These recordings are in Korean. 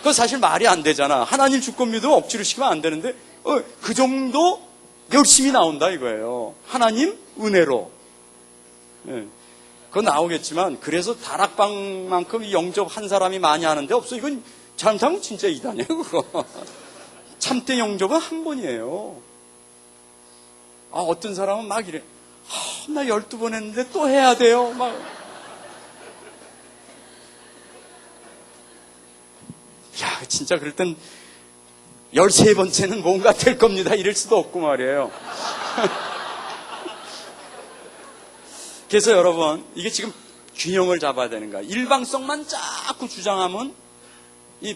그건 사실 말이 안 되잖아. 하나님 주권 믿으면 억지로 시키면 안 되는데 그 정도 열심히 나온다 이거예요. 하나님 은혜로. 예. 그건 나오겠지만 그래서 다락방만큼 영접 한 사람이 많이 하는데 없어. 이건 잘못하면 진짜 이단이에요 그거. 참된 영접은 한 번이에요. 어떤 사람은 막 이래. 나 12번 했는데 또 해야 돼요. 막. 야, 진짜 그럴 땐 13번째는 뭔가 될 겁니다. 이럴 수도 없고 말이에요. 그래서 여러분, 이게 지금 균형을 잡아야 되는 거야. 일방성만 자꾸 주장하면 이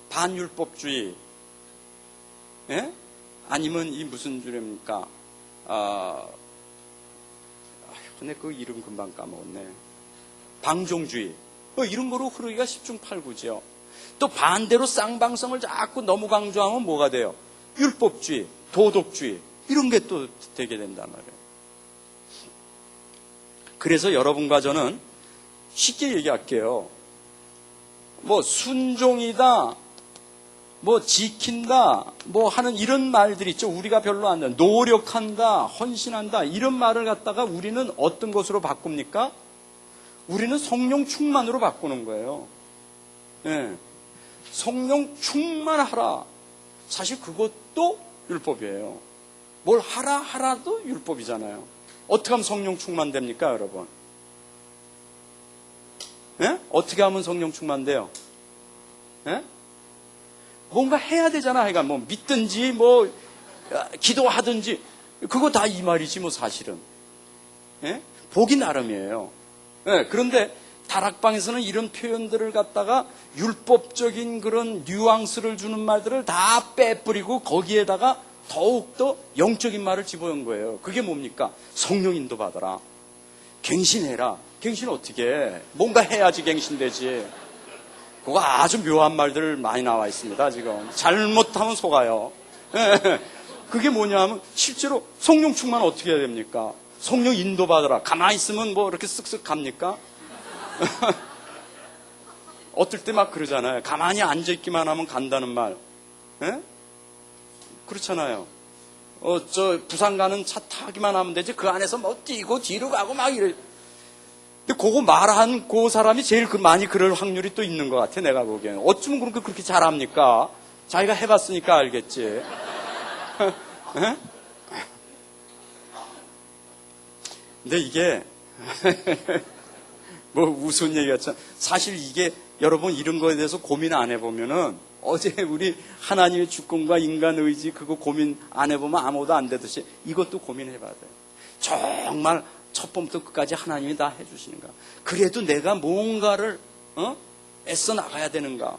반율법주의, 예? 아니면 이 무슨 주례입니까? 근데 그 이름 금방 까먹었네. 방종주의. 이런 거로 흐르기가 10중 8구죠. 또 반대로 쌍방성을 자꾸 너무 강조하면 뭐가 돼요? 율법주의, 도덕주의. 이런 게 또 되게 된단 말이에요. 그래서 여러분과 저는 쉽게 얘기할게요. 뭐 순종이다, 뭐 지킨다, 뭐 하는 이런 말들 있죠. 우리가 별로 안 돼요. 노력한다, 헌신한다 이런 말을 갖다가 우리는 어떤 것으로 바꿉니까? 우리는 성령 충만으로 바꾸는 거예요. 예. 성령 충만하라. 사실 그것도 율법이에요. 뭘 하라도 율법이잖아요. 어떻게 하면 성령 충만됩니까, 여러분? 예? 어떻게 하면 성령 충만돼요? 예? 뭔가 해야 되잖아. 하여간 뭐 믿든지 뭐 기도하든지 그거 다 이 말이지 뭐 사실은. 예? 보기 나름이에요. 예, 그런데 다락방에서는 이런 표현들을 갖다가 율법적인 그런 뉘앙스를 주는 말들을 다 빼뿌리고 거기에다가 더욱더 영적인 말을 집어넣은 거예요. 그게 뭡니까? 성령 인도 받아라. 갱신해라. 갱신 어떻게 해? 뭔가 해야지 갱신되지. 그거 아주 묘한 말들 많이 나와 있습니다. 지금 잘못하면 속아요. 예, 그게 뭐냐 하면 실제로 성령 충만 어떻게 해야 됩니까? 성령 인도 받아라. 가만히 있으면 뭐 이렇게 쓱쓱 갑니까? 어떨 때 막 그러잖아요. 가만히 앉아있기만 하면 간다는 말. 예? 그렇잖아요. 저 부산 가는 차 타기만 하면 되지 그 안에서 뭐 뛰고 뒤로 가고 막 이래. 근데 그거 말한 그 사람이 제일 많이 그럴 확률이 또 있는 것 같아. 내가 보기에는. 어쩌면 그렇게 잘합니까? 자기가 해봤으니까 알겠지. 예? 근데 이게 뭐 우스운 얘기 같죠. 사실 이게 여러분 이런 거에 대해서 고민 안 해보면은 어제 우리 하나님의 주권과 인간 의지 그거 고민 안 해보면 아무것도 안 되듯이 이것도 고민해봐야 돼요. 정말 첫 번부터 끝까지 하나님이 다 해주시는가. 그래도 내가 뭔가를 애써 나가야 되는가.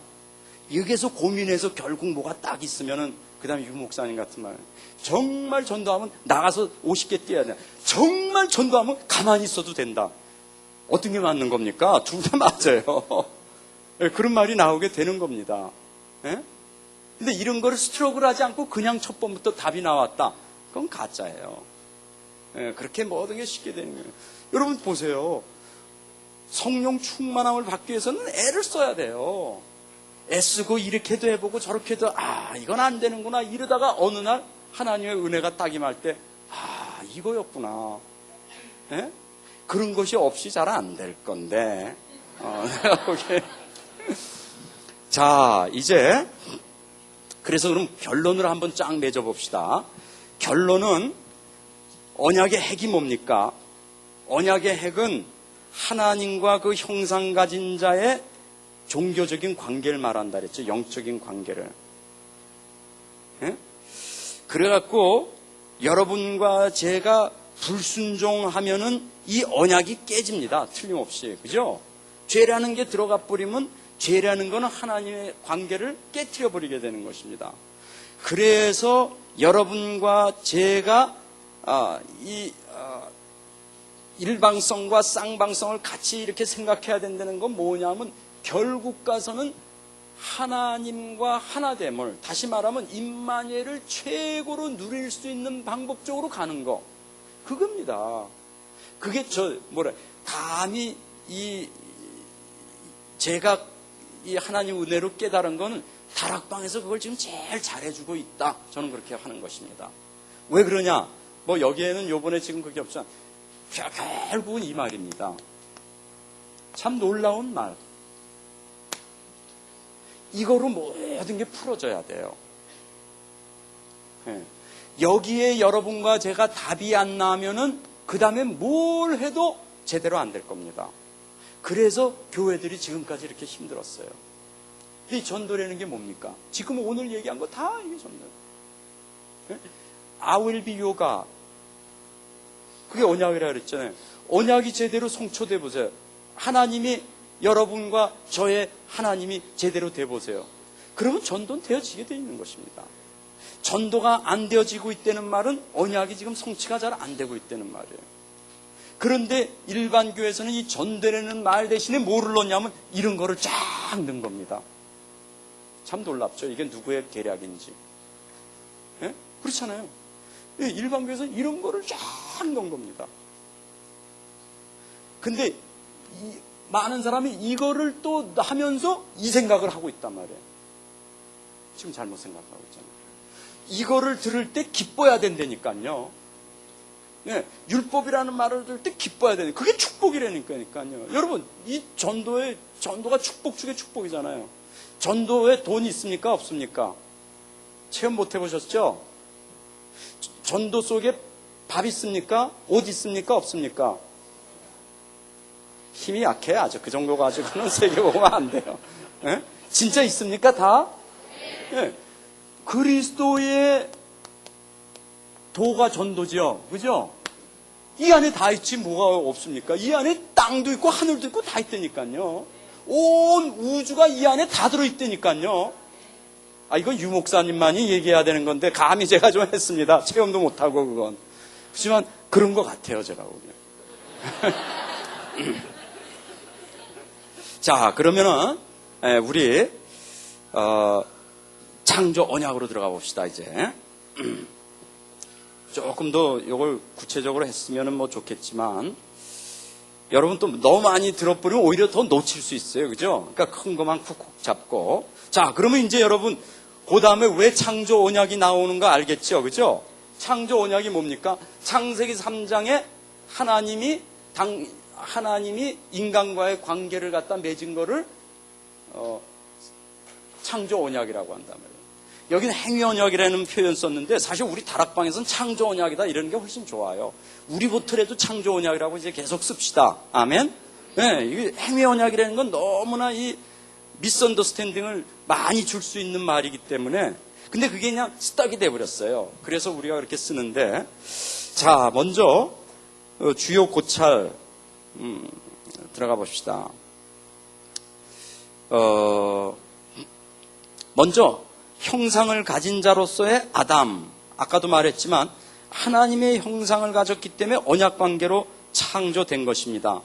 여기에서 고민해서 결국 뭐가 딱 있으면은 그 다음에 유 목사님 같은 말. 정말 전도하면 나가서 50개 뛰어야 돼. 정말 전도하면 가만히 있어도 된다. 어떤 게 맞는 겁니까? 둘 다 맞아요. 그런 말이 나오게 되는 겁니다. 예? 근데 이런 거를 스트로글 하지 않고 그냥 첫 번부터 답이 나왔다. 그건 가짜예요. 예, 그렇게 모든 게 쉽게 되는 거예요. 여러분 보세요. 성령 충만함을 받기 위해서는 애를 써야 돼요. 애쓰고 이렇게도 해보고 저렇게도 이건 안 되는구나 이러다가 어느 날 하나님의 은혜가 딱 임할 때 이거였구나. 예? 그런 것이 없이 잘 안 될 건데 내가 보기에 자 이제 그래서 그럼 결론을 한번 쫙 맺어봅시다. 결론은 언약의 핵이 뭡니까? 언약의 핵은 하나님과 그 형상 가진 자의 종교적인 관계를 말한다 그랬죠. 영적인 관계를. 예? 그래갖고 여러분과 제가 불순종하면은 이 언약이 깨집니다. 틀림없이. 그죠? 죄라는 게 들어가 버리면 죄라는 거는 하나님의 관계를 깨트려 버리게 되는 것입니다. 그래서 여러분과 제가 일방성과 쌍방성을 같이 이렇게 생각해야 된다는 건 뭐냐면 결국 가서는 하나님과 하나됨을 다시 말하면 임마누엘을 최고로 누릴 수 있는 방법 쪽으로 가는 거 그겁니다. 그게 감히 제가 이 하나님 은혜로 깨달은 건 다락방에서 그걸 지금 제일 잘해주고 있다. 저는 그렇게 하는 것입니다. 왜 그러냐? 뭐 여기에는 요번에 지금 그게 없잖아. 결국은 이 말입니다. 참 놀라운 말. 이거로 모든 게 풀어져야 돼요. 네. 여기에 여러분과 제가 답이 안 나면은 그 다음에 뭘 해도 제대로 안 될 겁니다. 그래서 교회들이 지금까지 이렇게 힘들었어요. 이 전도라는 게 뭡니까? 지금 오늘 얘기한 거 다 이게 전도. 네? I will be your God. 그게 언약이라 그랬잖아요. 언약이 제대로 성취돼 보세요. 하나님이 여러분과 저의 하나님이 제대로 돼 보세요. 그러면 전도는 되어지게 되어 있는 것입니다. 전도가 안 되어지고 있다는 말은 언약이 지금 성취가 잘 안 되고 있다는 말이에요. 그런데 일반 교회에서는 이 전도라는 말 대신에 뭐를 넣냐면 이런 거를 쫙 넣은 겁니다. 참 놀랍죠. 이게 누구의 계략인지. 예? 그렇잖아요. 일반 교회에서는 이런 거를 쫙 넣은 겁니다. 근데 많은 사람이 이거를 또 하면서 이 생각을 하고 있단 말이에요. 지금 잘못 생각하고 있잖아요. 이거를 들을 때 기뻐야 된다니까요. 네, 율법이라는 말을 들을 때 기뻐야 되는 그게 축복이라니까요. 여러분, 이 전도가 축복 중에 축복이잖아요. 전도에 돈 있습니까? 없습니까? 체험 못 해보셨죠? 전도 속에 밥 있습니까? 옷 있습니까? 없습니까? 힘이 약해. 아주 그 정도 가지고는 세계보고가 안 돼요. 네? 진짜 있습니까? 다? 네. 그리스도의 도가 전도지요. 그죠? 이 안에 다 있지 뭐가 없습니까? 이 안에 땅도 있고 하늘도 있고 다 있다니까요. 온 우주가 이 안에 다 들어있다니까요. 아, 이건 유 목사님만이 얘기해야 되는 건데 감히 제가 좀 했습니다. 체험도 못하고 그건. 하지만 그런 것 같아요, 제가 보기엔. 자, 그러면은 우리 창조 언약으로 들어가 봅시다. 이제 조금 더 이걸 구체적으로 했으면 뭐 좋겠지만 여러분 또 너무 많이 들어버리면 오히려 더 놓칠 수 있어요. 그죠? 그러니까 큰 것만 쿡쿡 잡고. 자, 그러면 이제 여러분 그 다음에 왜 창조 언약이 나오는가 알겠죠? 그죠? 창조 언약이 뭡니까? 창세기 3장에 하나님이 인간과의 관계를 갖다 맺은 거를 창조 언약이라고 한단 말이에요. 여기는 행위 언약이라는 표현 썼는데 사실 우리 다락방에서는 창조 언약이다 이러는 게 훨씬 좋아요. 우리부터라도 창조 언약이라고 이제 계속 씁시다. 아멘? 네, 이게 행위 언약이라는 건 너무나 이 미스언더스탠딩을 많이 줄 수 있는 말이기 때문에 근데 그게 그냥 스탁이 돼버렸어요. 그래서 우리가 그렇게 쓰는데 자, 먼저 주요 고찰 들어가 봅시다. 먼저 형상을 가진 자로서의 아담, 아까도 말했지만 하나님의 형상을 가졌기 때문에 언약관계로 창조된 것입니다.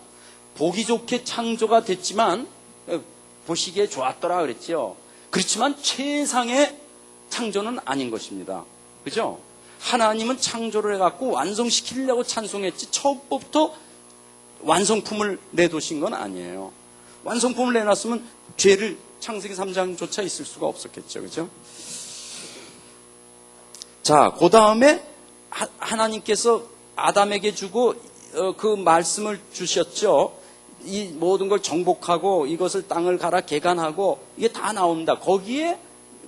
보기 좋게 창조가 됐지만 보시기에 좋았더라 그랬죠. 그렇지만 최상의 창조는 아닌 것입니다. 그죠? 하나님은 창조를 해갖고 완성시키려고 찬송했지 처음부터 완성품을 내두신 건 아니에요. 완성품을 내놨으면 죄를 창세기 3장조차 있을 수가 없었겠죠. 그죠? 자, 그 다음에 하나님께서 아담에게 주고 그 말씀을 주셨죠. 이 모든 걸 정복하고 이것을 땅을 갈아 개간하고 이게 다 나온다. 거기에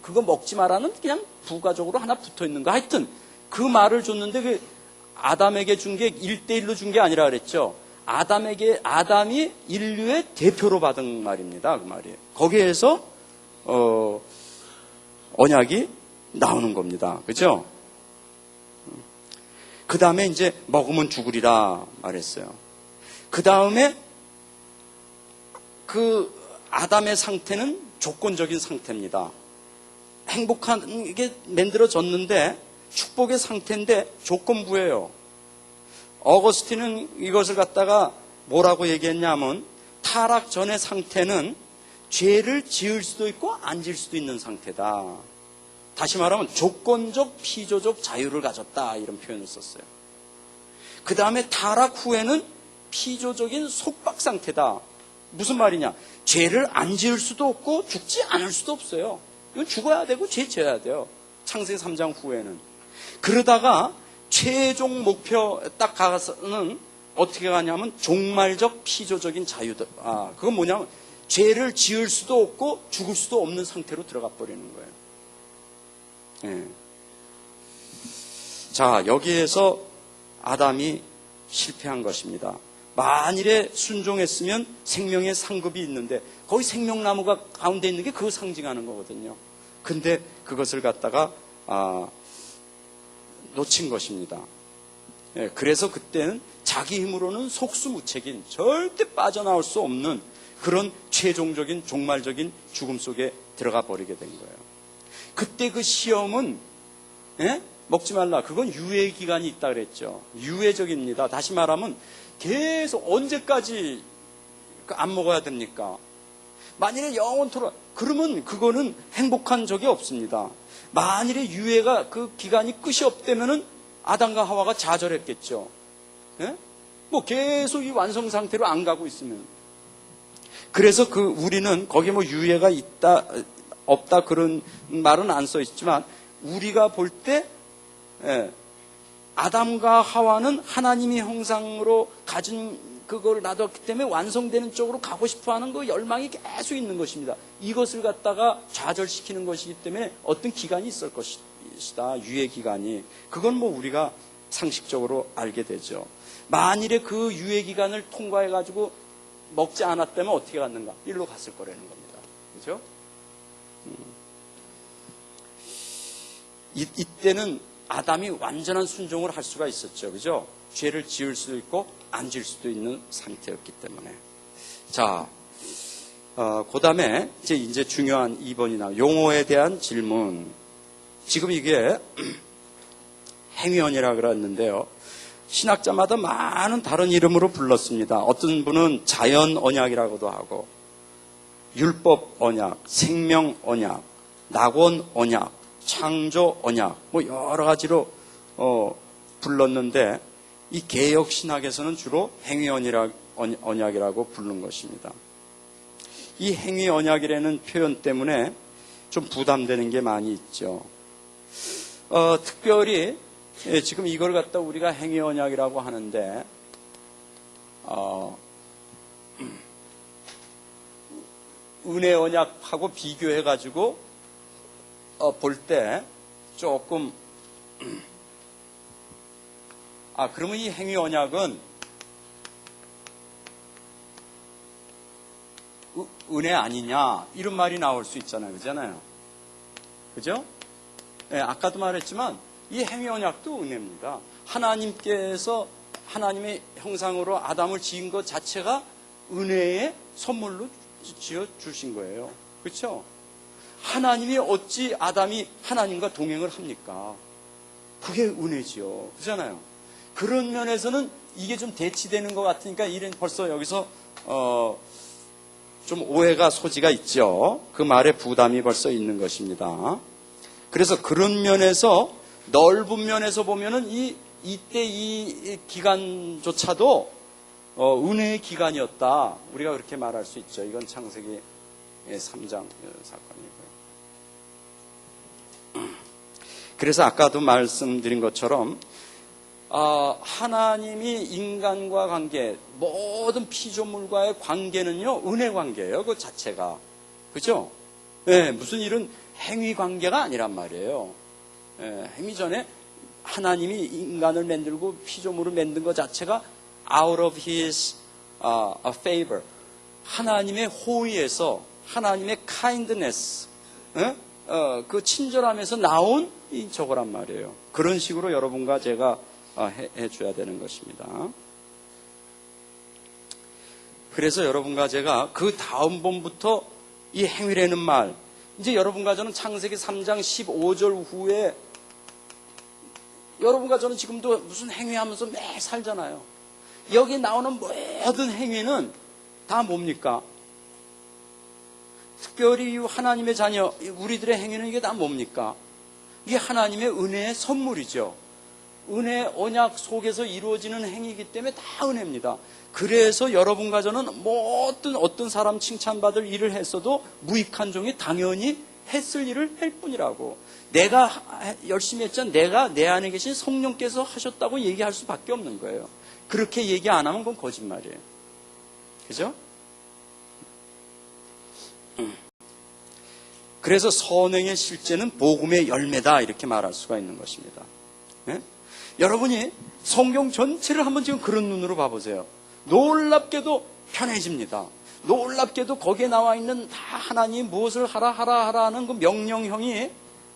그거 먹지 마라는 그냥 부가적으로 하나 붙어 있는 거. 하여튼 그 말을 줬는데 그 아담에게 준 게 1대1로 준 게 아니라 그랬죠. 아담이 인류의 대표로 받은 말입니다. 그 말이에요. 거기에서 언약이 나오는 겁니다. 그죠? 그 다음에 이제 먹으면 죽으리라 말했어요. 그 다음에 그 아담의 상태는 조건적인 상태입니다. 행복하게 만들어졌는데 축복의 상태인데 조건부예요. 어거스틴은 이것을 갖다가 뭐라고 얘기했냐면 타락 전의 상태는 죄를 지을 수도 있고 안 지을 수도 있는 상태다. 다시 말하면 조건적 피조적 자유를 가졌다 이런 표현을 썼어요. 그 다음에 타락 후에는 피조적인 속박 상태다. 무슨 말이냐? 죄를 안 지을 수도 없고 죽지 않을 수도 없어요. 이건 죽어야 되고 죄 지어야 돼요. 창세기 3장 후에는. 그러다가 최종 목표 딱 가서는 어떻게 가냐면 종말적 피조적인 자유다. 그건 뭐냐면 죄를 지을 수도 없고 죽을 수도 없는 상태로 들어가 버리는 거예요. 예. 자, 여기에서 아담이 실패한 것입니다. 만일에 순종했으면 생명의 상급이 있는데 거기 생명나무가 가운데 있는 게 그거 상징하는 거거든요. 근데 그것을 갖다가 놓친 것입니다. 예, 그래서 그때는 자기 힘으로는 속수무책인 절대 빠져나올 수 없는 그런 최종적인 종말적인 죽음 속에 들어가 버리게 된 거예요. 그때 그 시험은 먹지 말라. 그건 유예 기간이 있다 그랬죠. 유예적입니다. 다시 말하면 계속 언제까지 안 먹어야 됩니까? 만일에 영원토록 그러면 그거는 행복한 적이 없습니다. 만일에 유예가 그 기간이 끝이 없다면은 아담과 하와가 좌절했겠죠. 뭐 계속 이 완성 상태로 안 가고 있으면. 그래서 우리는 거기에 뭐 유예가 있다 없다 그런 말은 안 써 있지만 우리가 볼 때 아담과 하와는 하나님의 형상으로 가진 그걸 놔뒀기 때문에 완성되는 쪽으로 가고 싶어하는 그 열망이 계속 있는 것입니다. 이것을 갖다가 좌절시키는 것이기 때문에 어떤 기간이 있을 것이다. 유예 기간이. 그건 뭐 우리가 상식적으로 알게 되죠. 만일에 그 유예 기간을 통과해가지고 먹지 않았다면 어떻게 갔는가? 일로 갔을 거라는 겁니다. 그죠? 이때는 아담이 완전한 순종을 할 수가 있었죠. 그죠? 죄를 지을 수도 있고 안 지을 수도 있는 상태였기 때문에. 자, 그 다음에 이제 중요한 2번이나 용어에 대한 질문. 지금 이게 행위언이라고 그랬는데요. 신학자마다 많은 다른 이름으로 불렀습니다. 어떤 분은 자연 언약이라고도 하고 율법 언약, 생명 언약, 낙원 언약, 창조 언약, 뭐 여러 가지로 불렀는데 이 개역 신학에서는 주로 행위 언약이라고 부르는 것입니다. 이 행위 언약이라는 표현 때문에 좀 부담되는 게 많이 있죠. 특별히 지금 이걸 갖다 우리가 행위 언약이라고 하는데 은혜 언약하고 비교해 가지고 볼 때 조금 그러면 이 행위 언약은 은혜 아니냐 이런 말이 나올 수 있잖아요. 그잖아요. 그죠? 네, 아까도 말했지만 이 행위 언약도 은혜입니다. 하나님께서 하나님의 형상으로 아담을 지은 것 자체가 은혜의 선물로 지어 주신 거예요. 그렇죠? 하나님이 어찌 아담이 하나님과 동행을 합니까? 그게 은혜지요. 그렇잖아요. 그런 면에서는 이게 좀 대치되는 것 같으니까 이런 벌써 여기서 좀 오해가 소지가 있죠. 그 말에 부담이 벌써 있는 것입니다. 그래서 그런 면에서 넓은 면에서 보면은 이때 이 기간조차도 은혜의 기간이었다. 우리가 그렇게 말할 수 있죠. 이건 창세기 3장 사건이고요. 그래서 아까도 말씀드린 것처럼 하나님이 인간과 관계, 모든 피조물과의 관계는요, 은혜 관계예요. 그 자체가. 그죠? 네, 무슨 이런 행위 관계가 아니란 말이에요. 네, 행위 전에 하나님이 인간을 만들고 피조물을 만든 것 자체가 out of his favor. 하나님의 호의에서, 하나님의 kindness, 그 친절함에서 나온 이 저거란 말이에요. 그런 식으로 여러분과 제가 해줘야 되는 것입니다. 그래서 여러분과 제가 그 다음 번부터 이 행위라는 말, 이제 여러분과 저는 창세기 3장 15절 후에 여러분과 저는 지금도 무슨 행위하면서 매일 살잖아요. 여기 나오는 모든 행위는 다 뭡니까? 특별히 하나님의 자녀, 우리들의 행위는 이게 다 뭡니까? 이게 하나님의 은혜의 선물이죠. 은혜 언약 속에서 이루어지는 행위이기 때문에 다 은혜입니다. 그래서 여러분과 저는 뭐 어떤 사람 칭찬받을 일을 했어도 무익한 종이 당연히 했을 일을 할 뿐이라고. 내가 열심히 했잖아. 내가 내 안에 계신 성령께서 하셨다고 얘기할 수밖에 없는 거예요. 그렇게 얘기 안 하면 그건 거짓말이에요. 그죠? 그래서 선행의 실제는 복음의 열매다 이렇게 말할 수가 있는 것입니다. 네? 여러분이 성경 전체를 한번 지금 그런 눈으로 봐보세요. 놀랍게도 편해집니다. 놀랍게도 거기에 나와 있는 다 하나님 무엇을 하라 하는 그 명령형이,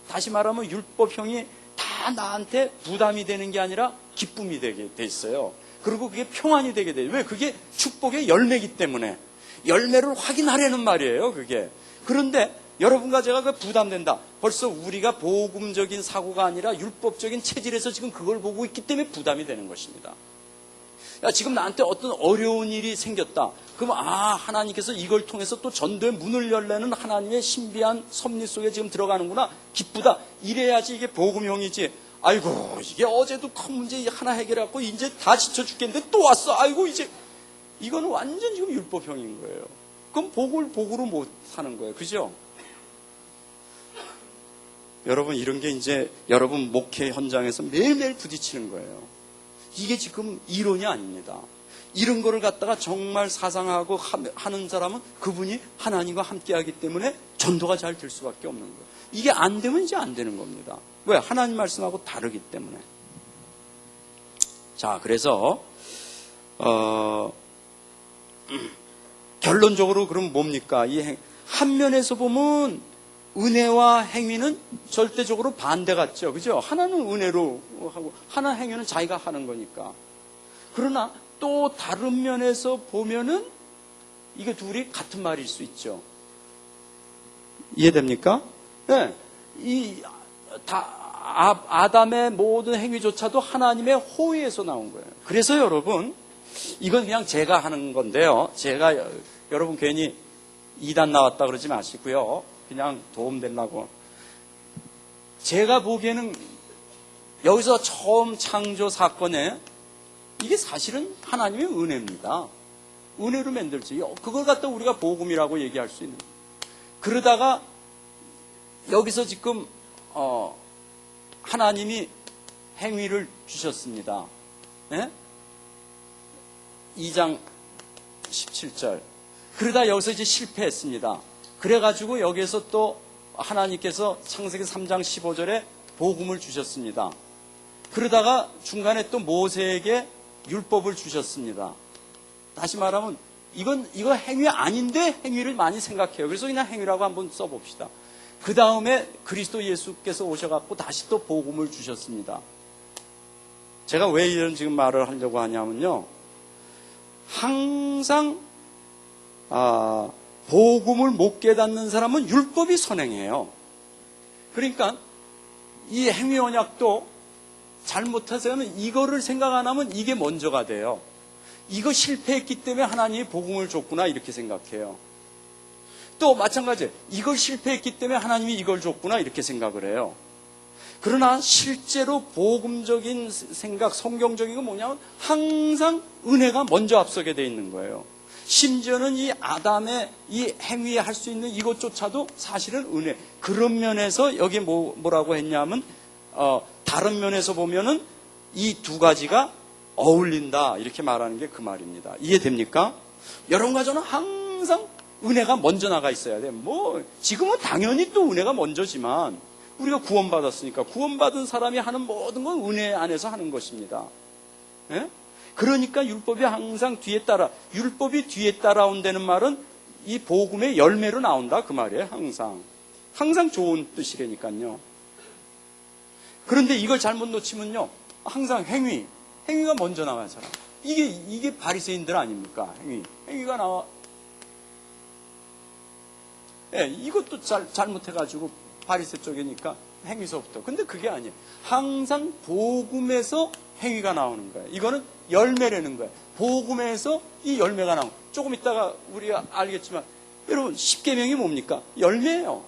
다시 말하면 율법형이 다 나한테 부담이 되는 게 아니라 기쁨이 되게 돼 있어요. 그리고 그게 평안이 되게 돼요. 왜? 그게 축복의 열매이기 때문에. 열매를 확인하려는 말이에요, 그게. 그런데 여러분과 제가 그 부담된다. 벌써 우리가 복음적인 사고가 아니라 율법적인 체질에서 지금 그걸 보고 있기 때문에 부담이 되는 것입니다. 야, 지금 나한테 어떤 어려운 일이 생겼다. 그러면 하나님께서 이걸 통해서 또 전도의 문을 열려는 하나님의 신비한 섭리 속에 지금 들어가는구나. 기쁘다. 이래야지 이게 복음형이지. 아이고, 이게 어제도 큰 문제 하나 해결해갖고 이제 다 지쳐 죽겠는데 또 왔어. 아이고, 이제 이거는 완전 지금 율법형인 거예요. 그럼 복으로 못 사는 거예요. 그죠? 여러분, 이런 게 이제 여러분 목회 현장에서 매일매일 부딪히는 거예요. 이게 지금 이론이 아닙니다. 이런 거를 갖다가 정말 사상하고 하는 사람은 그분이 하나님과 함께하기 때문에 전도가 잘 될 수밖에 없는 거예요. 이게 안 되면 이제 안 되는 겁니다. 왜? 하나님 말씀하고 다르기 때문에. 자, 그래서 결론적으로 그럼 뭡니까? 한 면에서 보면 은혜와 행위는 절대적으로 반대 같죠. 그죠? 하나는 은혜로 하고 하나 행위는 자기가 하는 거니까. 그러나 또 다른 면에서 보면은 이게 둘이 같은 말일 수 있죠. 이해됩니까? 네. 아담의 모든 행위조차도 하나님의 호의에서 나온 거예요. 그래서 여러분, 이건 그냥 제가 하는 건데요. 제가 여러분 괜히 이단 나왔다 그러지 마시고요. 그냥 도움 되려고. 제가 보기에는 여기서 처음 창조 사건에 이게 사실은 하나님의 은혜입니다. 은혜로 만들지. 그걸 갖다 우리가 복음이라고 얘기할 수 있는. 그러다가 여기서 지금 하나님이 행위를 주셨습니다. 네? 2장 17절. 그러다 여기서 이제 실패했습니다. 그래가지고 여기에서 또 하나님께서 창세기 3장 15절에 복음을 주셨습니다. 그러다가 중간에 또 모세에게 율법을 주셨습니다. 다시 말하면 이거 행위 아닌데 행위를 많이 생각해요. 그래서 그냥 행위라고 한번 써봅시다. 그 다음에 그리스도 예수께서 오셔갖고 다시 또 복음을 주셨습니다. 제가 왜 이런 지금 말을 하려고 하냐면요. 항상 복음을 못 깨닫는 사람은 율법이 선행해요. 그러니까 이 행위 언약도 잘못해서는 이거를 생각 안 하면 이게 먼저가 돼요. 이거 실패했기 때문에 하나님이 복음을 줬구나 이렇게 생각해요. 또 마찬가지, 이걸 실패했기 때문에 하나님이 이걸 줬구나 이렇게 생각을 해요. 그러나 실제로 복음적인 생각, 성경적인 건 뭐냐면 항상 은혜가 먼저 앞서게 돼 있는 거예요. 심지어는 이 아담의 이 행위에 할 수 있는 이것조차도 사실은 은혜. 그런 면에서 여기 뭐라고 했냐면 다른 면에서 보면은 이 두 가지가 어울린다 이렇게 말하는 게 그 말입니다. 이해됩니까? 여러분과 저는 항상 은혜가 먼저 나가 있어야 돼. 지금은 당연히 또 은혜가 먼저지만 우리가 구원받았으니까 구원받은 사람이 하는 모든 건 은혜 안에서 하는 것입니다. 예? 그러니까 율법이 항상 율법이 뒤에 따라온다는 말은 이 복음의 열매로 나온다 그 말이에요. 항상 좋은 뜻이라니까요. 그런데 이걸 잘못 놓치면요, 항상 행위가 먼저 나가는 사람. 이게 바리새인들 아닙니까? 행위가 나와. 예, 이것도 잘못해가지고 바리새 쪽이니까 행위서부터. 근데 그게 아니에요. 항상 복음에서 행위가 나오는 거예요. 이거는 열매라는 거예요. 복음에서 이 열매가 나오는 거예요. 조금 있다가 우리가 알겠지만 여러분 10계명이 뭡니까? 열매예요.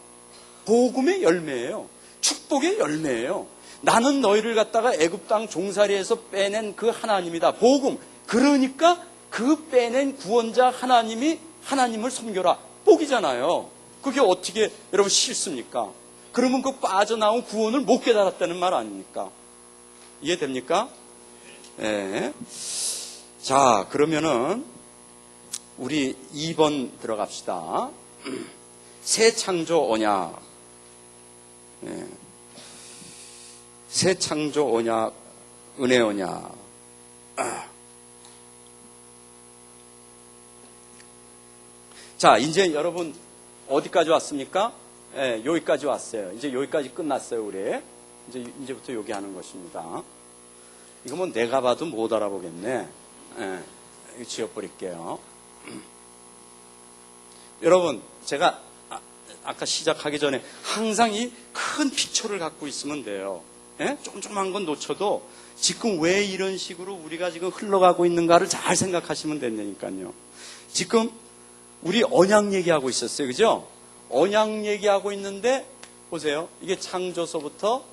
복음의 열매예요. 축복의 열매예요. 나는 너희를 갖다가 애굽 땅 종살이에서 빼낸 그 하나님이다. 복음. 그러니까 그 빼낸 구원자 하나님을 섬겨라. 복이잖아요. 그게 어떻게 여러분 싫습니까? 그러면 그 빠져나온 구원을 못 깨달았다는 말 아닙니까? 이해됩니까? 네. 자, 그러면은 우리 2번 들어갑시다. 새 창조 언약. 네. 새 창조 언약, 은혜 언약. 자, 이제 여러분 어디까지 왔습니까? 예, 여기까지 왔어요. 이제 여기까지 끝났어요, 우리. 이제부터 여기 하는 것입니다. 이거 뭐 내가 봐도 못 알아보겠네. 예, 이거 지워버릴게요. 여러분, 제가 아까 시작하기 전에 항상 이 큰 픽처를 갖고 있으면 돼요. 예? 조금조금한 건 놓쳐도 지금 왜 이런 식으로 우리가 지금 흘러가고 있는가를 잘 생각하시면 된다니까요. 지금 우리 언약 얘기하고 있었어요. 그죠? 언약 얘기하고 있는데 보세요. 이게 창조서부터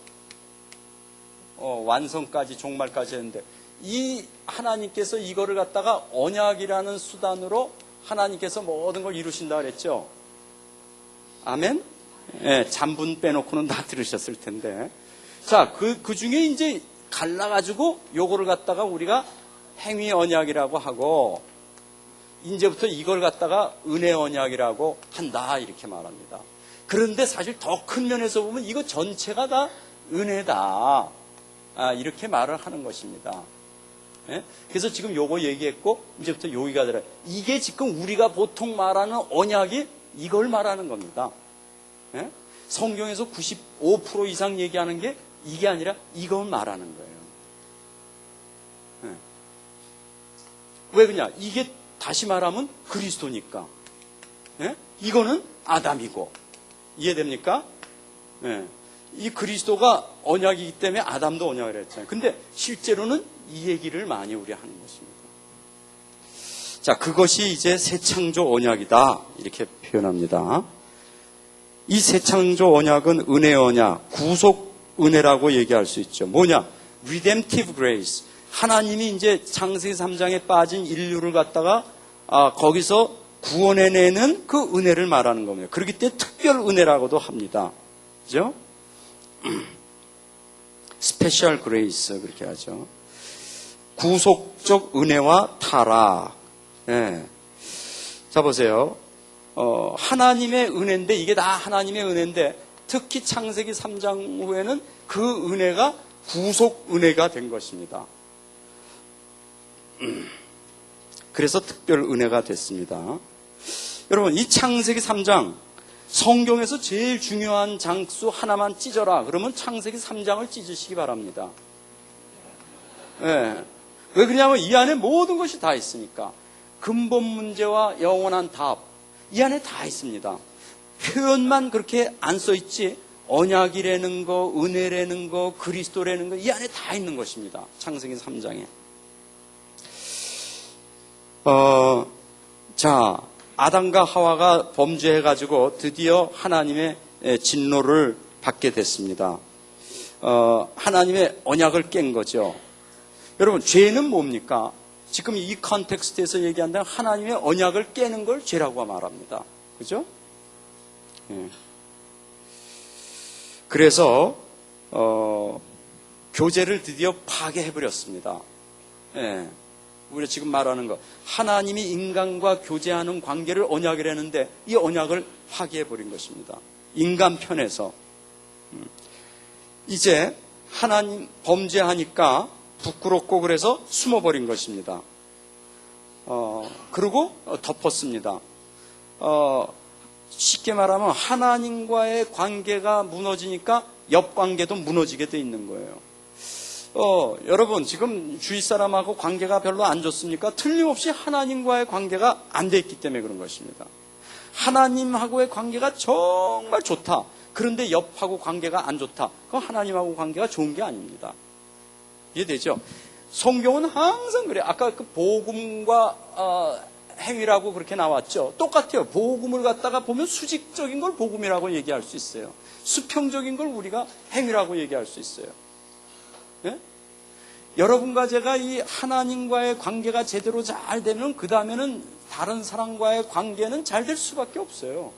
완성까지 종말까지 했는데 이 하나님께서 이거를 갖다가 언약이라는 수단으로 하나님께서 모든 걸 이루신다 그랬죠. 아멘? 예, 잔분 빼놓고는 다 들으셨을 텐데. 자, 그 중에 이제 갈라가지고 요거를 갖다가 우리가 행위 언약이라고 하고 이제부터 이걸 갖다가 은혜 언약이라고 한다 이렇게 말합니다. 그런데 사실 더 큰 면에서 보면 이거 전체가 다 은혜다. 이렇게 말을 하는 것입니다. 예? 그래서 지금 요거 얘기했고 이제부터 여기가 들어요. 이게 지금 우리가 보통 말하는 언약이 이걸 말하는 겁니다. 예? 성경에서 95% 이상 얘기하는 게 이게 아니라 이걸 말하는 거예요. 예. 왜 그러냐? 이게 다시 말하면 그리스도니까. 예? 이거는 아담이고. 이해됩니까? 예. 이 그리스도가 언약이기 때문에 아담도 언약을 했잖아요. 근데 실제로는 이 얘기를 많이 우리 하는 것입니다. 자, 그것이 이제 새창조 언약이다. 이렇게 표현합니다. 이 새창조 언약은 은혜 언약, 구속 은혜라고 얘기할 수 있죠. 뭐냐? redemptive grace. 하나님이 이제 창세기 3장에 빠진 인류를 갖다가 거기서 구원해내는 그 은혜를 말하는 겁니다. 그렇기 때문에 특별 은혜라고도 합니다. 그죠? 스페셜 그레이스 그렇게 하죠. 구속적 은혜와 타락. 예. 자 보세요. 하나님의 은혜인데 이게 다 하나님의 은혜인데 특히 창세기 3장 후에는 그 은혜가 구속 은혜가 된 것입니다. 그래서 특별 은혜가 됐습니다. 여러분 이 창세기 3장 성경에서 제일 중요한 장수 하나만 찢어라. 그러면 창세기 3장을 찢으시기 바랍니다. 예. 왜 그러냐면 이 안에 모든 것이 다 있으니까. 근본 문제와 영원한 답. 이 안에 다 있습니다. 표현만 그렇게 안 써있지 언약이라는 거, 은혜라는 거, 그리스도라는 거 이 안에 다 있는 것입니다. 창세기 3장에. 자, 아담과 하와가 범죄해가지고 드디어 하나님의 진노를 받게 됐습니다. 하나님의 언약을 깬 거죠. 여러분, 죄는 뭡니까? 지금 이 컨텍스트에서 얘기한다면 하나님의 언약을 깨는 걸 죄라고 말합니다. 그죠? 예. 그래서 교제를 드디어 파괴해버렸습니다. 예. 우리가 지금 말하는 거 하나님이 인간과 교제하는 관계를 언약이라는데 이 언약을 파괴해버린 것입니다. 인간 편에서 이제 하나님 범죄하니까 부끄럽고 그래서 숨어버린 것입니다. 그리고 덮었습니다. 쉽게 말하면 하나님과의 관계가 무너지니까 옆 관계도 무너지게 돼 있는 거예요. 여러분 지금 주위 사람하고 관계가 별로 안 좋습니까? 틀림없이 하나님과의 관계가 안 돼 있기 때문에 그런 것입니다. 하나님하고의 관계가 정말 좋다. 그런데 옆하고 관계가 안 좋다. 그건 하나님하고 관계가 좋은 게 아닙니다. 이해되죠? 성경은 항상 그래. 아까 그 복음과 행위라고 그렇게 나왔죠. 똑같아요. 복음을 갖다가 보면 수직적인 걸 복음이라고 얘기할 수 있어요. 수평적인 걸 우리가 행위라고 얘기할 수 있어요. 예? 여러분과 제가 이 하나님과의 관계가 제대로 잘 되면 그 다음에는 다른 사람과의 관계는 잘 될 수밖에 없어요.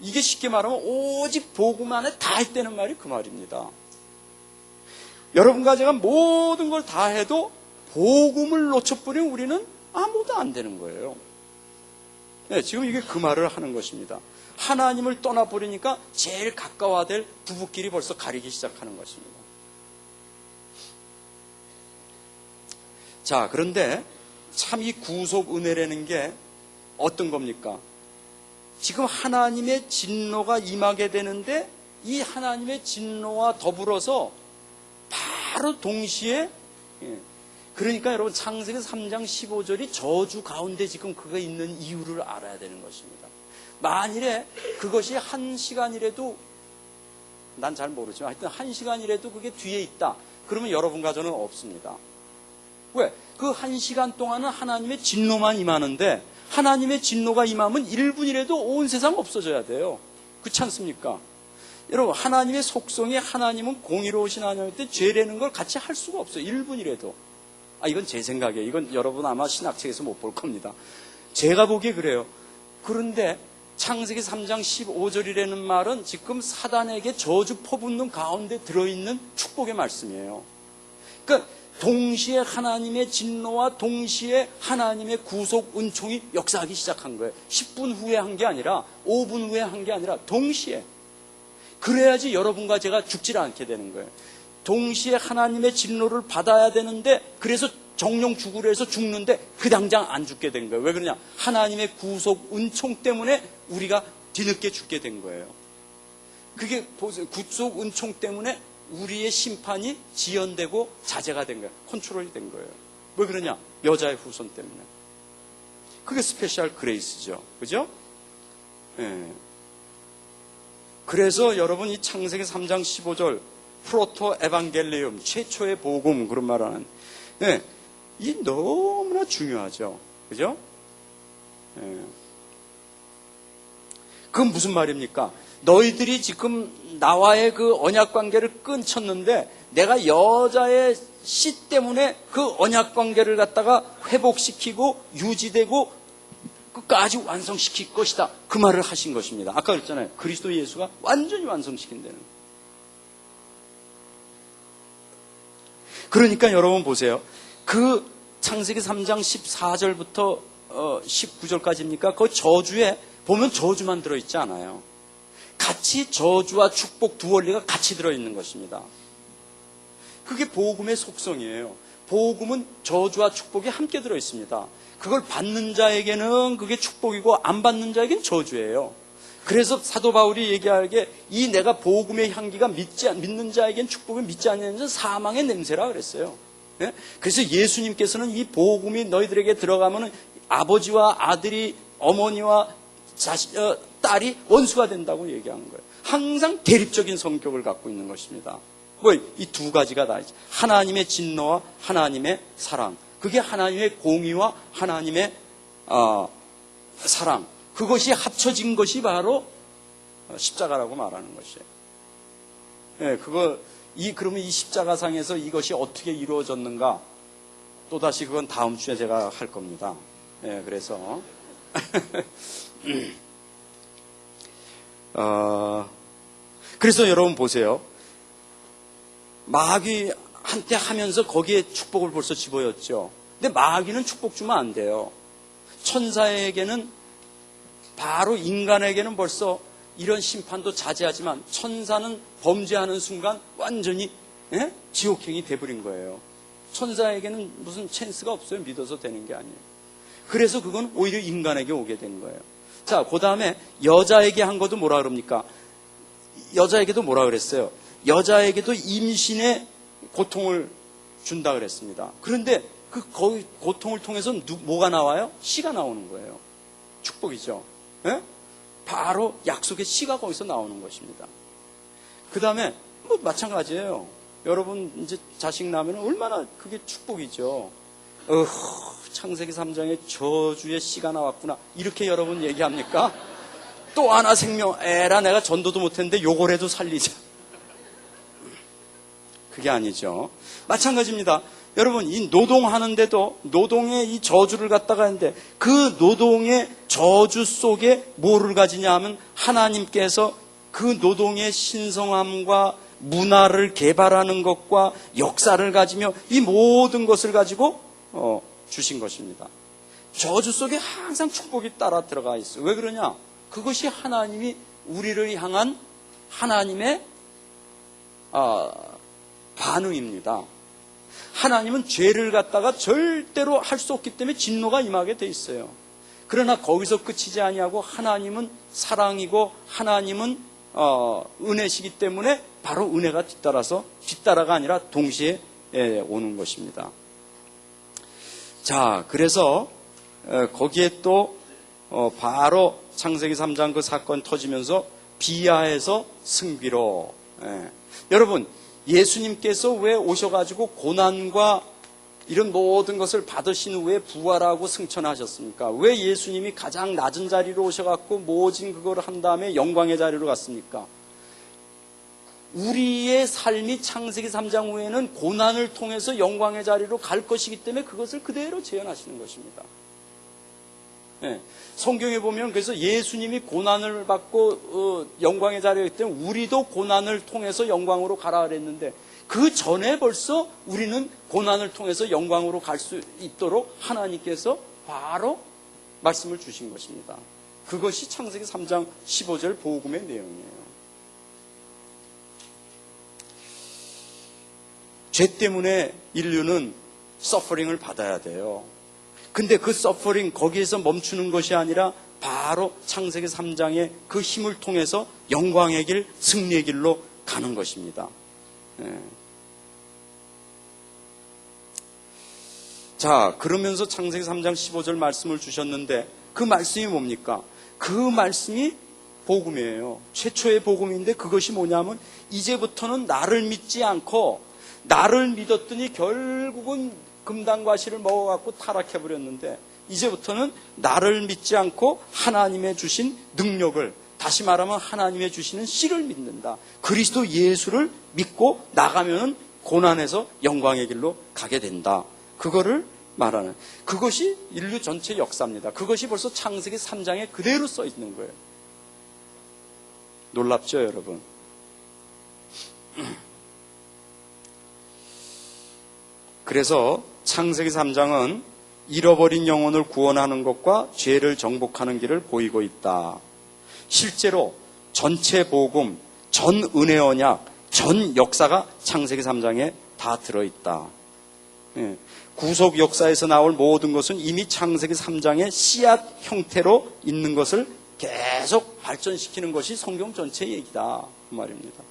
이게 쉽게 말하면 오직 복음 안에 다 했다는 말이 그 말입니다. 여러분과 제가 모든 걸 다 해도 복음을 놓쳐버리면 우리는 아무도 안 되는 거예요. 네, 지금 이게 그 말을 하는 것입니다. 하나님을 떠나버리니까 제일 가까워야 될 부부끼리 벌써 가리기 시작하는 것입니다. 자, 그런데 참 이 구속 은혜라는 게 어떤 겁니까? 지금 하나님의 진노가 임하게 되는데 이 하나님의 진노와 더불어서 바로 동시에, 그러니까 여러분 창세기 3장 15절이 저주 가운데 지금 그가 있는 이유를 알아야 되는 것입니다. 만일에 그것이 1시간이라도, 난 잘 모르지만 하여튼 1시간이라도 그게 뒤에 있다, 그러면 여러분과 저는 없습니다. 왜? 그 1시간 동안은 하나님의 진노만 임하는데 하나님의 진노가 임하면 1분이라도 온 세상 없어져야 돼요. 그렇지 않습니까? 여러분, 하나님의 속성이, 하나님은 공의로우신 하나님일 때 죄라는 걸 같이 할 수가 없어요. 1분이라도. 이건 제 생각이에요. 이건 여러분 아마 신학책에서 못 볼 겁니다. 제가 보기에 그래요. 그런데 창세기 3장 15절이라는 말은 지금 사단에게 저주 퍼붓는 가운데 들어있는 축복의 말씀이에요. 그러니까 동시에 하나님의 진노와 동시에 하나님의 구속 은총이 역사하기 시작한 거예요. 10분 후에 한 게 아니라 5분 후에 한 게 아니라 동시에. 그래야지 여러분과 제가 죽지 않게 되는 거예요. 동시에 하나님의 진노를 받아야 되는데, 그래서 정령 죽으려 해서 죽는데 그 당장 안 죽게 된 거예요. 왜 그러냐? 하나님의 구속 은총 때문에 우리가 뒤늦게 죽게 된 거예요. 그게 보세요. 구속 은총 때문에 우리의 심판이 지연되고 자제가 된 거예요. 컨트롤이 된 거예요. 왜 그러냐? 여자의 후손 때문에. 그게 스페셜 그레이스죠. 그죠? 예. 그래서 여러분 이 창세기 3장 15절 프로토 에반겔리움, 최초의 복음, 그런 말하는, 예. 이 너무나 중요하죠. 그죠? 예. 그건 무슨 말입니까? 너희들이 지금 나와의 그 언약 관계를 끊쳤는데 내가 여자의 씨 때문에 그 언약 관계를 갖다가 회복시키고 유지되고 끝까지 완성시킬 것이다. 그 말을 하신 것입니다. 아까 그랬잖아요. 그리스도 예수가 완전히 완성시킨다는. 그러니까 여러분 보세요. 그 창세기 3장 14절부터 19절까지입니까? 그 저주에 보면 저주만 들어있지 않아요. 같이 저주와 축복 두 원리가 같이 들어있는 것입니다. 그게 복음의 속성이에요. 복음은 저주와 축복이 함께 들어있습니다. 그걸 받는 자에게는 그게 축복이고 안 받는 자에게는 저주예요. 그래서 사도 바울이 얘기하기에 이 내가 복음의 향기가 믿는 자에게는 축복을 믿지 않는 자는 사망의 냄새라 그랬어요. 네? 그래서 예수님께서는 이 복음이 너희들에게 들어가면 아버지와 아들이, 어머니와 딸이 원수가 된다고 얘기한 거예요. 항상 대립적인 성격을 갖고 있는 것입니다. 이 두 가지가 다 있죠. 하나님의 진노와 하나님의 사랑. 그게 하나님의 공의와 하나님의 사랑. 그것이 합쳐진 것이 바로 십자가라고 말하는 것이에요. 예, 그러면 이 십자가상에서 이것이 어떻게 이루어졌는가? 또다시 그건 다음 주에 제가 할 겁니다. 예, 그래서. 그래서 여러분 보세요. 마귀 한때 하면서 거기에 축복을 벌써 집어였죠. 근데 마귀는 축복 주면 안 돼요. 천사에게는, 바로 인간에게는 벌써 이런 심판도 자제하지만 천사는 범죄하는 순간 완전히 지옥행이 돼버린 거예요. 천사에게는 무슨 찬스가 없어요. 믿어서 되는 게 아니에요. 그래서 그건 오히려 인간에게 오게 된 거예요. 자, 그 다음에 여자에게 한 것도 뭐라 그럽니까? 여자에게도 뭐라 그랬어요? 여자에게도 임신의 고통을 준다 그랬습니다. 그런데 그 고통을 통해서 뭐가 나와요? 씨가 나오는 거예요. 축복이죠. 예? 바로 약속의 씨가 거기서 나오는 것입니다. 그 다음에 마찬가지예요. 여러분 이제 자식 낳으면 얼마나 그게 축복이죠. 창세기 3장에 저주의 씨가 나왔구나. 이렇게 여러분 얘기합니까? 또 하나 생명, 에라 내가 전도도 못했는데 요거라도 살리자. 그게 아니죠. 마찬가지입니다. 여러분, 이 노동하는데도 노동의 이 저주를 갖다가 하는데 그 노동의 저주 속에 뭐를 가지냐 하면 하나님께서 그 노동의 신성함과 문화를 개발하는 것과 역사를 가지며 이 모든 것을 가지고 주신 것입니다. 저주 속에 항상 축복이 따라 들어가 있어요. 왜 그러냐? 그것이 하나님이 우리를 향한 하나님의 반응입니다. 하나님은 죄를 갖다가 절대로 할 수 없기 때문에 진노가 임하게 돼 있어요. 그러나 거기서 끝이지 아니하고 하나님은 사랑이고 하나님은 은혜시기 때문에 바로 은혜가 뒤따라가 아니라 동시에 오는 것입니다. 자, 그래서 거기에 또 바로 창세기 3장 그 사건 터지면서 비하에서 승비로. 여러분, 예수님께서 왜 오셔가지고 고난과 이런 모든 것을 받으신 후에 부활하고 승천하셨습니까? 왜 예수님이 가장 낮은 자리로 오셔갖고 모진 그거를 한 다음에 영광의 자리로 갔습니까? 우리의 삶이 창세기 3장 후에는 고난을 통해서 영광의 자리로 갈 것이기 때문에 그것을 그대로 재현하시는 것입니다. 성경에 보면 그래서 예수님이 고난을 받고 영광의 자리였기 때문에 우리도 고난을 통해서 영광으로 가라 그랬는데 그 전에 벌써 우리는 고난을 통해서 영광으로 갈 수 있도록 하나님께서 바로 말씀을 주신 것입니다. 그것이 창세기 3장 15절 복음의 내용이에요. 죄 때문에 인류는 서퍼링을 받아야 돼요. 근데 그 서퍼링 거기에서 멈추는 것이 아니라 바로 창세기 3장의 그 힘을 통해서 영광의 길, 승리의 길로 가는 것입니다. 자, 그러면서 창세기 3장 15절 말씀을 주셨는데 그 말씀이 뭡니까? 그 말씀이 복음이에요. 최초의 복음인데 그것이 뭐냐면 이제부터는 나를 믿지 않고 나를 믿었더니 결국은 금당과 실을 먹어갖고 타락해버렸는데 이제부터는 나를 믿지 않고 하나님의 주신 능력을, 다시 말하면 하나님의 주시는 씨를 믿는다. 그리스도 예수를 믿고 나가면은 고난에서 영광의 길로 가게 된다. 그거를 말하는, 그것이 인류 전체 역사입니다. 그것이 벌써 창세기 3장에 그대로 써 있는 거예요. 놀랍죠, 여러분? 그래서 창세기 3장은 잃어버린 영혼을 구원하는 것과 죄를 정복하는 길을 보이고 있다. 실제로 전체 복음, 전 은혜 언약, 전 역사가 창세기 3장에 다 들어있다. 구속 역사에서 나올 모든 것은 이미 창세기 3장의 씨앗 형태로 있는 것을 계속 발전시키는 것이 성경 전체의 얘기다. 그 말입니다.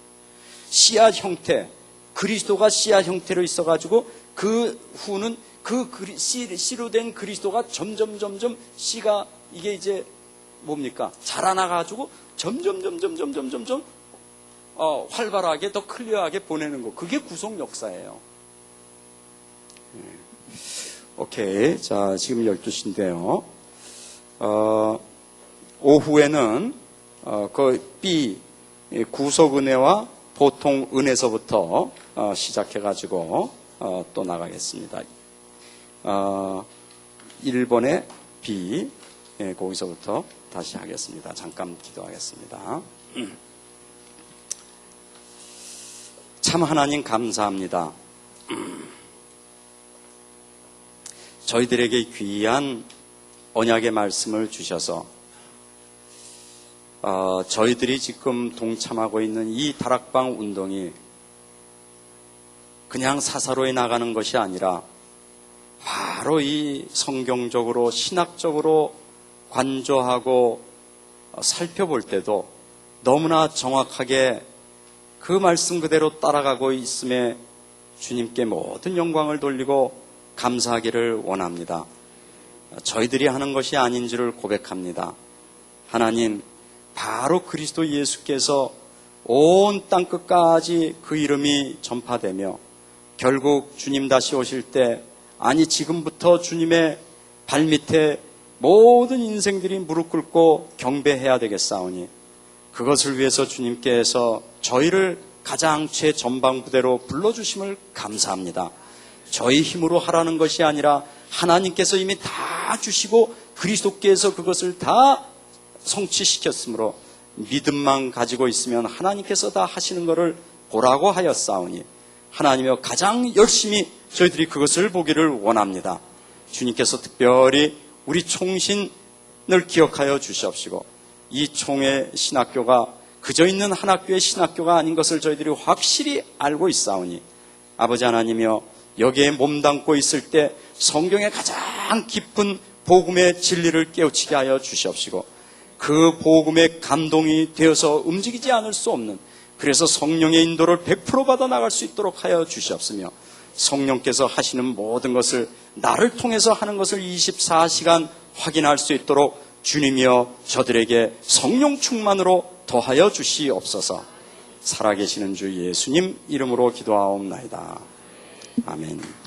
씨앗 형태, 그리스도가 씨앗 형태로 있어가지고 그 후는 그 씨로 된 그리스도가 점점 씨가 이게 이제 뭡니까? 자라나가지고 점점 활발하게 더 클리어하게 보내는 거. 그게 구속 역사예요. 오케이. 자, 지금 12시인데요. 오후에는 그 B 구속 은혜와 보통 은혜서부터 시작해가지고 또 나가겠습니다. 1번의 B 거기서부터 다시 하겠습니다. 잠깐 기도하겠습니다. 참 하나님 감사합니다. 저희들에게 귀한 언약의 말씀을 주셔서 저희들이 지금 동참하고 있는 이 다락방 운동이 그냥 사사로이 나가는 것이 아니라 바로 이 성경적으로 신학적으로 관조하고 살펴볼 때도 너무나 정확하게 그 말씀 그대로 따라가고 있음에 주님께 모든 영광을 돌리고 감사하기를 원합니다. 저희들이 하는 것이 아닌 줄을 고백합니다. 하나님, 바로 그리스도 예수께서 온 땅끝까지 그 이름이 전파되며 결국 주님 다시 오실 때, 아니 지금부터 주님의 발밑에 모든 인생들이 무릎 꿇고 경배해야 되겠사오니 그것을 위해서 주님께서 저희를 가장 최전방 부대로 불러주심을 감사합니다. 저희 힘으로 하라는 것이 아니라 하나님께서 이미 다 주시고 그리스도께서 그것을 다 성취시켰으므로 믿음만 가지고 있으면 하나님께서 다 하시는 것을 보라고 하였사오니 하나님여 가장 열심히 저희들이 그것을 보기를 원합니다. 주님께서 특별히 우리 총신을 기억하여 주시옵시고 이 총회 신학교가 그저 있는 한 학교의 신학교가 아닌 것을 저희들이 확실히 알고 있사오니 아버지 하나님이여 여기에 몸담고 있을 때 성경의 가장 깊은 복음의 진리를 깨우치게 하여 주시옵시고 그 복음의 감동이 되어서 움직이지 않을 수 없는, 그래서 성령의 인도를 100% 받아 나갈 수 있도록 하여 주시옵으며 성령께서 하시는 모든 것을 나를 통해서 하는 것을 24시간 확인할 수 있도록 주님이여 저들에게 성령 충만으로 더하여 주시옵소서. 살아계시는 주 예수님 이름으로 기도하옵나이다. 아멘.